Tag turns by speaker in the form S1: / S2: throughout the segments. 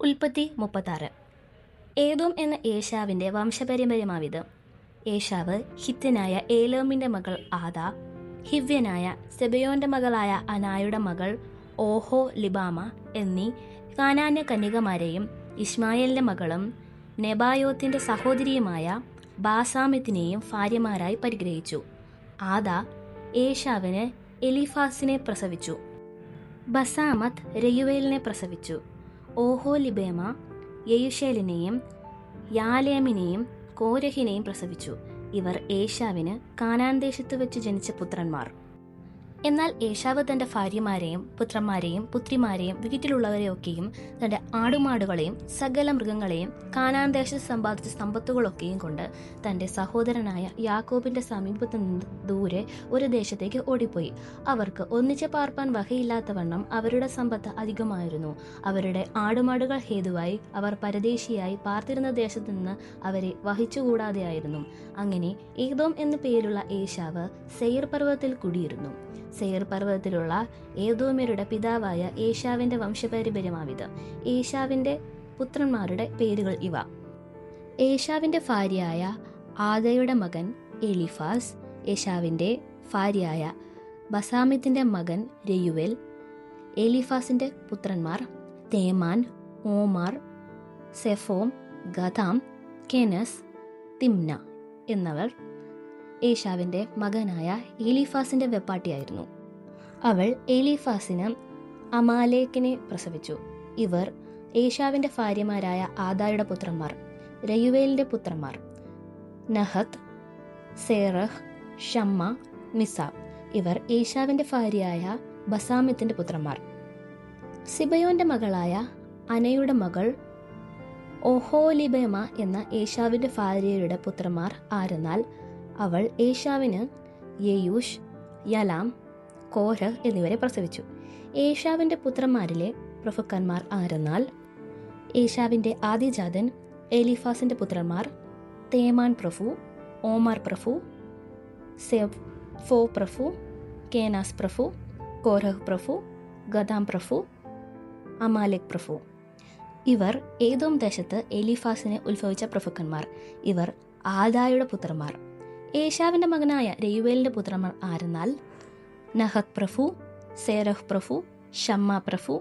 S1: ഉൽപ്പത്തി 36. ഏദോം എന്ന ഏശാവിൻ്റെ വംശപരമ്പരമാവിത്. ഏശാവ് ഹിത്യനായ ഏലോമിൻ്റെ മകൾ ആദാ, ഹിവ്യനായ സെബയോൻ്റെ മകളായ അനായുടെ മകൾ ഓഹോ ലിബാമ എന്നീ കാനാന്യ കന്യകമാരെയും ഇശ്മായേലിൻ്റെ മകളും നെബായോത്തിൻ്റെ സഹോദരിയുമായ ബാസാമത്തിനെയും ഭാര്യമാരായി പരിഗ്രഹിച്ചു. ആദാ ഏശാവിന് എലീഫാസിനെ പ്രസവിച്ചു. ബസാമത്ത് രയുവേലിനെ പ്രസവിച്ചു. ഓഹോലിബേമ യെയൂശേലിനെയും യാലേമിനെയും കോരഹിനെയും പ്രസവിച്ചു. ഇവർ ഏശാവിന് കാനാൻ ദേശത്ത് വെച്ച് ജനിച്ച പുത്രന്മാർ. എന്നാൽ ഏശാവ് തൻ്റെ ഭാര്യമാരെയും പുത്രന്മാരെയും പുത്രിമാരെയും വീട്ടിലുള്ളവരെയൊക്കെയും തൻ്റെ ആടുമാടുകളെയും സകല മൃഗങ്ങളെയും കാനാൻ ദേശത്ത് സമ്പാദിച്ച സമ്പത്തുകളൊക്കെയും കൊണ്ട് തൻ്റെ സഹോദരനായ യാക്കോബിൻ്റെ സമീപത്തു നിന്ന് ദൂരെ ഒരു ദേശത്തേക്ക് ഓടിപ്പോയി. അവർക്ക് ഒന്നിച്ച് പാർപ്പാൻ വകയില്ലാത്തവണ്ണം അവരുടെ സമ്പത്ത് അധികമായിരുന്നു. അവരുടെ ആടുമാടുകൾ ഹേതുവായി അവർ പരദേശിയായി പാർത്തിരുന്ന ദേശത്ത് നിന്ന് അവരെ വഹിച്ചുകൂടാതെയായിരുന്നു. അങ്ങനെ ഏദോം എന്നു പേരുള്ള ഏശാവ് സെയീർ പർവ്വതത്തിൽ കുടിയിരുന്നു. സെയീർ പർവ്വതത്തിലുള്ള ഏദോമ്യരുടെ പിതാവായ ഏശാവിൻ്റെ വംശപാരമ്പര്യമാവിത്. ഏശാവിൻ്റെ പുത്രന്മാരുടെ പേരുകൾ ഇവ. ഏശാവിൻ്റെ ഭാര്യയായ ആദയുടെ മകൻ എലീഫാസ്, ഏശാവിൻ്റെ ഭാര്യയായ ബസാമിത്തിൻ്റെ മകൻ രയുവേൽ. എലീഫാസിൻ്റെ പുത്രന്മാർ തേമാൻ, ഓമാർ, സെഫോം, ഗതാം, കെനസ്, തിമ്ന എന്നവർ ഏശാവിൻ്റെ മകനായ എലീഫാസിൻ്റെ വെപ്പാട്ടിയായിരുന്നു. അവൾ എലീഫാസിന് അമാലേക്കിനെ പ്രസവിച്ചു. ഇവർ ഏശാവിൻ്റെ ഭാര്യമാരായ ആദായുടെ പുത്രന്മാർ. രയുവേലിൻ്റെ പുത്രന്മാർ നഹത്ത്, സേറഹ്, ഷമ്മ, മിസാബ്. ഇവർ ഏശാവിൻ്റെ ഭാര്യയായ ബസാമിത്തിൻ്റെ പുത്രന്മാർ. സിബയോൻ്റെ മകളായ അനയുടെ മകൾ ഓഹോലിബേമ എന്ന ഏശാവിൻ്റെ ഭാര്യയുടെ പുത്രന്മാർ ആരെന്നാൽ അവൾ ഏശാവിന് യെയൂഷ്, യലാം, കോരഹ് എന്നിവരെ പ്രസവിച്ചു. ഏശാവിൻ്റെ പുത്രന്മാരിലെ പ്രഭുക്കന്മാർ ആരെന്നാൽ ഏശാവിൻ്റെ ആദ്യജാതൻ എലീഫാസിൻ്റെ പുത്രന്മാർ തേമാൻ പ്രഭു, ഓമാർ പ്രഭു, സെഫോ പ്രഭു, കേനാസ് പ്രഭു, കോരഹ് പ്രഭു, ഗതാം പ്രഭു, അമാലേക് പ്രഭു. ഇവർ ഏദോം ദേശത്ത് എലീഫാസിനെ ഉത്ഭവിച്ച പ്രഭുക്കന്മാർ. ഇവർ ആദായുടെ പുത്രന്മാർ. ഏശാവിൻ്റെ മകനായ രയുവേലിൻ്റെ പുത്രന്മാർ ആരെന്നാൽ നഹത്ത് പ്രഭു, സേറഹ് പ്രഭു, ഷമ്മ പ്രഭു,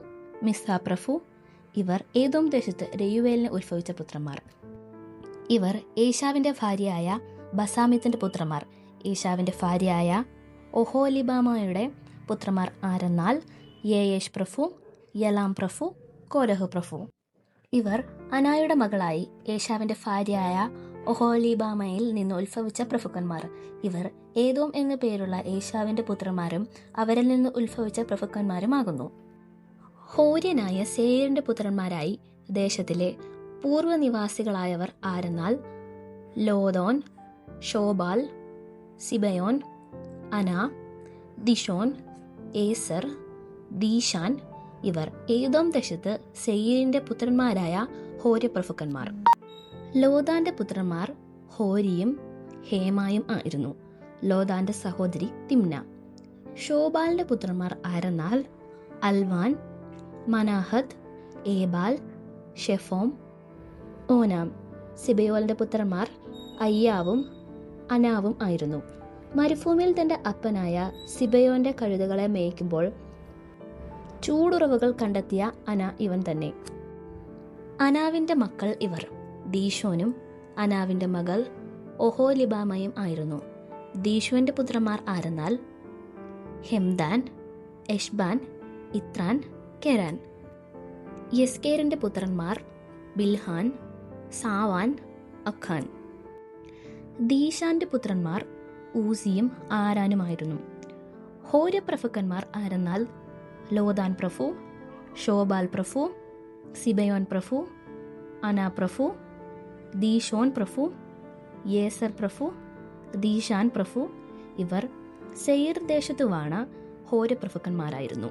S1: മിസ പ്രഭു. ഇവർ ഏദോം ദേശത്ത് രയുവേലിനെ ഉത്ഭവിച്ച പുത്രന്മാർ. ഇവർ ഏശാവിൻ്റെ ഭാര്യയായ ബസാമിത്തിൻ്റെ പുത്രന്മാർ. ഏശാവിൻ്റെ ഭാര്യയായ ഒഹോലിബാമയുടെ പുത്രന്മാർ ആരെന്നാൽ യേയേഷ് പ്രഭു, യലാം പ്രഭു, കോരഹ് പ്രഭു. ഇവർ അനായുടെ മകളായി ഏശാവിൻ്റെ ഭാര്യയായ ഒഹോലിബാമയിൽ നിന്ന് ഉത്ഭവിച്ച പ്രഭുക്കന്മാർ. ഇവർ ഏദോം എന്നു പേരുള്ള ഏശാവിൻ്റെ പുത്രന്മാരും അവരിൽ നിന്ന് ഉത്ഭവിച്ച പ്രഭുക്കന്മാരുമാകുന്നു. ഹോര്യനായ സേയീറിൻ്റെ പുത്രന്മാരായി ദേശത്തിലെ പൂർവ്വനിവാസികളായവർ ആരെന്നാൽ ലോദോൻ, ഷോബാൽ, സിബയോൻ, അന, ദിഷോൻ, ഏസർ, ദീശാൻ. ഇവർ ഏദോം ദേശത്ത് സെയീരിൻ്റെ പുത്രന്മാരായ ഹോര്യപ്രഭുക്കന്മാർ. ലോദാന്റെ പുത്രന്മാർ ഹോരിയും ഹേമായും ആയിരുന്നു. ലോദാന്റെ സഹോദരി തിമ്ന. ഷോബാലിന്റെ പുത്രന്മാർ ആരെന്നാൽ അൽവാൻ, മനാഹത്ത്, ഏബാൽ, ഷെഫോം, ഓനാം. സിബയോലിന്റെ പുത്രന്മാർ അയ്യാവും അനാവും ആയിരുന്നു. മരുഭൂമിയിൽ തൻ്റെ അപ്പനായ സിബയോന്റെ കഴുതകളെ മേയ്ക്കുമ്പോൾ ചൂടുറവുകൾ കണ്ടെത്തിയ അന ഇവൻ തന്നെ. അനാവിൻ്റെ മക്കൾ ഇവർ ദീശോനും അനാവിൻ്റെ മകൾ ഒഹോലിബാമയും ആയിരുന്നു. ദീശോന്റെ പുത്രന്മാർ ആരെന്നാൽ ഹെംദാൻ, എഷ്ബാൻ, ഇത്രാൻ, കെരാൻ. യെസ്കേറിൻ്റെ പുത്രന്മാർ ബിൽഹാൻ, സാവാൻ, അഖാൻ. ദീശാന്റെ പുത്രന്മാർ ഊസിയും ആരാനുമായിരുന്നു. ഹോര്യപ്രഭുക്കന്മാർ ആരെന്നാൽ ലോദാൻ പ്രഭു, ഷോബാൽ പ്രഭു, സിബയോൻ പ്രഭു, അന പ്രഭു, ദീശോൻ പ്രഭു, യേസർ പ്രഭു, ദീശാൻ പ്രഭു. ഇവർ സെയീർ ദേശത്തു വാണ ഹോര്യപ്രഭുക്കന്മാരായിരുന്നു.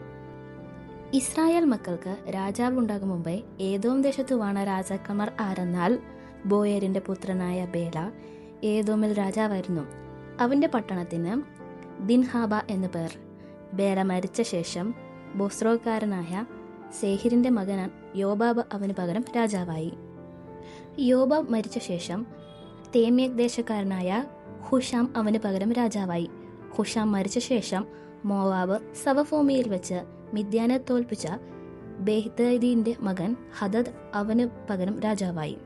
S1: ഇസ്രായേൽ മക്കൾക്ക് രാജാവ് ഉണ്ടാകും മുമ്പേ ഏദോം ദേശത്തു വാണ രാജാക്കന്മാർ ആരെന്നാൽ ബോയരിൻ്റെ പുത്രനായ ബേല ഏദോമിൽ രാജാവായിരുന്നു. അവൻ്റെ പട്ടണത്തിന് ദിൻഹാബ എന്നു പേർ. ബേല മരിച്ച ശേഷം ബൊസ്രോക്കാരനായ സേഹിരിൻ്റെ മകൻ യോബാബ് അവന് പകരം രാജാവായി. യോബാബ് മരിച്ച ശേഷം തേമ്യേക് ദേശക്കാരനായ ഹുഷാം അവന് പകരം രാജാവായി. ഹുഷാം മരിച്ച ശേഷം മോവാബ് സവഭൂമിയിൽ വെച്ച് മിദ്യാനെ തോൽപ്പിച്ച ബെഹ്ദദിന്റെ മകൻ ഹദദ് അവന് പകരം രാജാവായി.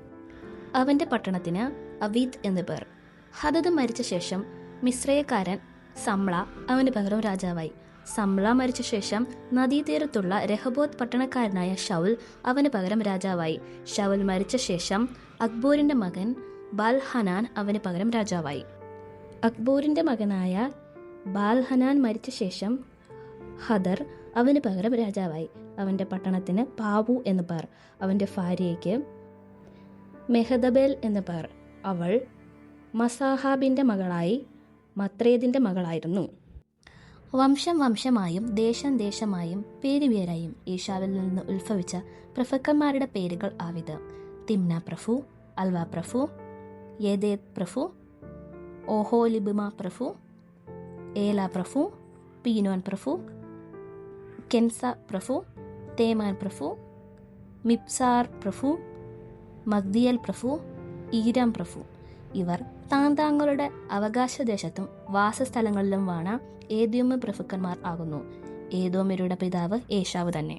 S1: അവന്റെ പട്ടണത്തിന് അവീദ് എന്ന് പേർ. ഹദദ് മരിച്ച ശേഷം മിസ്രയക്കാരൻ സമ്ല അവന് പകരം രാജാവായി. സമ്ല മരിച്ച ശേഷം നദീതീരത്തുള്ള രഹബോത്ത് പട്ടണക്കാരനായ ഷൗൽ അവന് പകരം രാജാവായി. ഷൗൽ മരിച്ച ശേഷം അക്ബോരിന്റെ മകൻ ബാൽഹനാൻ അവന് പകരം രാജാവായി. അക്ബോരിന്റെ മകനായ ബാൽഹനാൻ മരിച്ച ശേഷം ഹദർ അവന് പകരം രാജാവായി. അവന്റെ പട്ടണത്തിന് പാവു എന്ന് പേർ. അവന്റെ ഭാര്യയ്ക്ക് മെഹദബേൽ എന്ന് പേർ. അവൾ മസാഹാബിന്റെ മകളായി മത്രേദിന്റെ മകളായിരുന്നു. വംശം വംശമായും ദേശം ദേശമായും പേരുപേരായും ഏശാവിൽ നിന്ന് ഉത്ഭവിച്ച പ്രഭുക്കന്മാരുടെ പേരുകൾ ആവിത്: തിമ്ന പ്രഭു, അൽവ പ്രഭു, യേദേത് പ്രഭു, ഓഹോലിബിമ പ്രഭു, ഏല പ്രഭു, പീനോൻ പ്രഭു, കെൻസ പ്രഭു, തേമാൻ പ്രഭു, മിപ്സാർ പ്രഭു, മഗ്ദിയൽ പ്രഭു, ഈരാം പ്രഭു. ഇവർ താന്താങ്ങളുടെ അവകാശദേശത്തും വാസസ്ഥലങ്ങളിലും വാണ ഏദോമ്യ പ്രഭുക്കന്മാർ ആകുന്നു. ഏദോമ്യരുടെ പിതാവ് ഏശാവ് തന്നെ.